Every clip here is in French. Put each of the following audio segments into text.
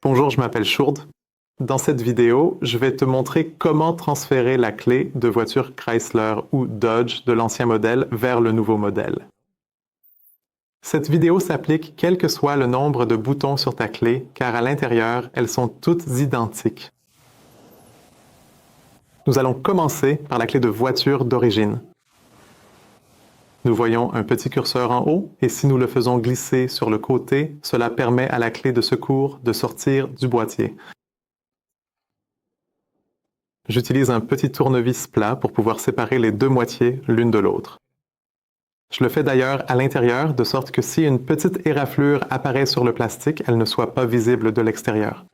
Bonjour, je m'appelle Shurd. Dans cette vidéo, je vais te montrer comment transférer la clé de voiture Chrysler ou Dodge de l'ancien modèle vers le nouveau modèle. Cette vidéo s'applique quel que soit le nombre de boutons sur ta clé, car à l'intérieur, elles sont toutes identiques. Nous allons commencer par la clé de voiture d'origine. Nous voyons un petit curseur en haut, et si nous le faisons glisser sur le côté, cela permet à la clé de secours de sortir du boîtier. J'utilise un petit tournevis plat pour pouvoir séparer les deux moitiés l'une de l'autre. Je le fais d'ailleurs à l'intérieur, de sorte que si une petite éraflure apparaît sur le plastique, elle ne soit pas visible de l'extérieur.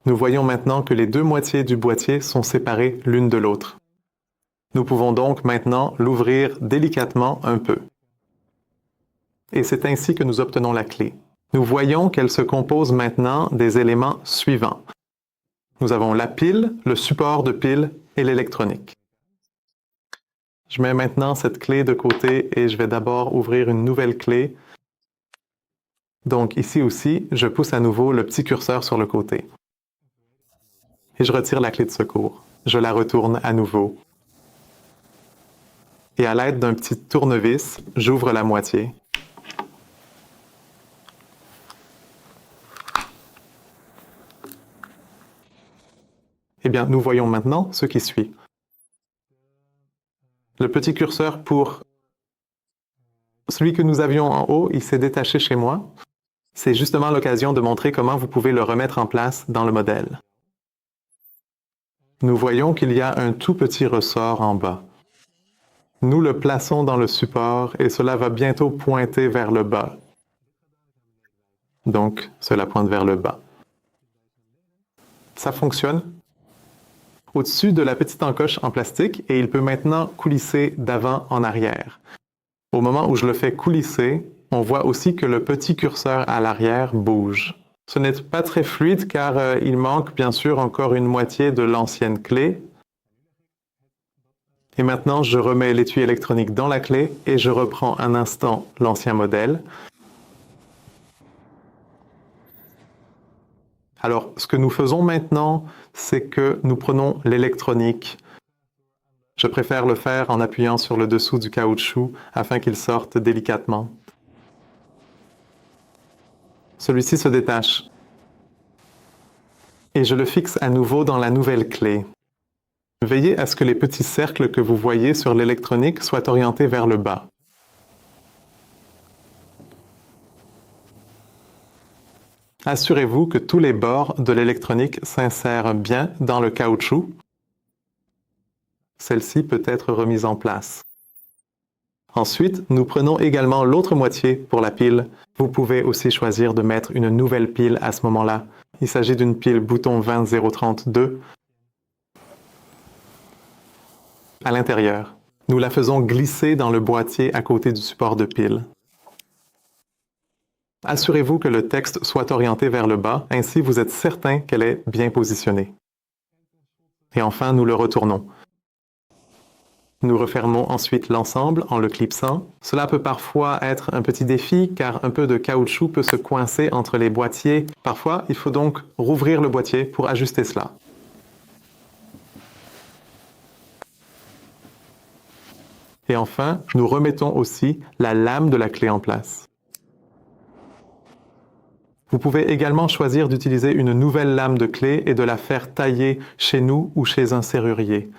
Nous voyons maintenant que les deux moitiés du boîtier sont séparées l'une de l'autre. Nous pouvons donc maintenant l'ouvrir délicatement un peu. Et c'est ainsi que nous obtenons la clé. Nous voyons qu'elle se compose maintenant des éléments suivants. Nous avons la pile, le support de pile et l'électronique. Je mets maintenant cette clé de côté et je vais d'abord ouvrir une nouvelle clé. Donc ici aussi, je pousse à nouveau le petit curseur sur le côté. Et je retire la clé de secours. Je la retourne à nouveau. Et à l'aide d'un petit tournevis, j'ouvre la moitié. Eh bien, nous voyons maintenant ce qui suit. Le petit curseur pour celui que nous avions en haut, il s'est détaché chez moi. C'est justement l'occasion de montrer comment vous pouvez le remettre en place dans le modèle. Nous voyons qu'il y a un tout petit ressort en bas. Nous le plaçons dans le support et cela va bientôt pointer vers le bas. Donc, cela pointe vers le bas. Ça fonctionne au-dessus de la petite encoche en plastique et il peut maintenant coulisser d'avant en arrière. Au moment où je le fais coulisser, on voit aussi que le petit curseur à l'arrière bouge. Ce n'est pas très fluide car il manque bien sûr encore une moitié de l'ancienne clé. Et maintenant, je remets l'étui électronique dans la clé et je reprends un instant l'ancien modèle. Alors, ce que nous faisons maintenant, c'est que nous prenons l'électronique. Je préfère le faire en appuyant sur le dessous du caoutchouc afin qu'il sorte délicatement. Celui-ci se détache. Et je le fixe à nouveau dans la nouvelle clé. Veillez à ce que les petits cercles que vous voyez sur l'électronique soient orientés vers le bas. Assurez-vous que tous les bords de l'électronique s'insèrent bien dans le caoutchouc. Celle-ci peut être remise en place. Ensuite, nous prenons également l'autre moitié pour la pile. Vous pouvez aussi choisir de mettre une nouvelle pile à ce moment-là. Il s'agit d'une pile bouton 20032. À l'intérieur. Nous la faisons glisser dans le boîtier à côté du support de pile. Assurez-vous que le texte soit orienté vers le bas, ainsi vous êtes certain qu'elle est bien positionnée. Et enfin, nous le retournons. Nous refermons ensuite l'ensemble en le clipsant. Cela peut parfois être un petit défi car un peu de caoutchouc peut se coincer entre les boîtiers. Parfois, il faut donc rouvrir le boîtier pour ajuster cela. Et enfin, nous remettons aussi la lame de la clé en place. Vous pouvez également choisir d'utiliser une nouvelle lame de clé et de la faire tailler chez nous ou chez un serrurier.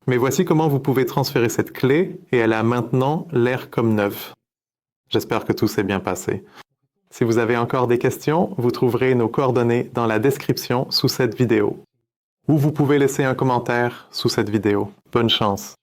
Mais voici comment vous pouvez transférer cette clé et elle a maintenant l'air comme neuve. J'espère que tout s'est bien passé. Si vous avez encore des questions, vous trouverez nos coordonnées dans la description sous cette vidéo. Ou vous pouvez laisser un commentaire sous cette vidéo. Bonne chance!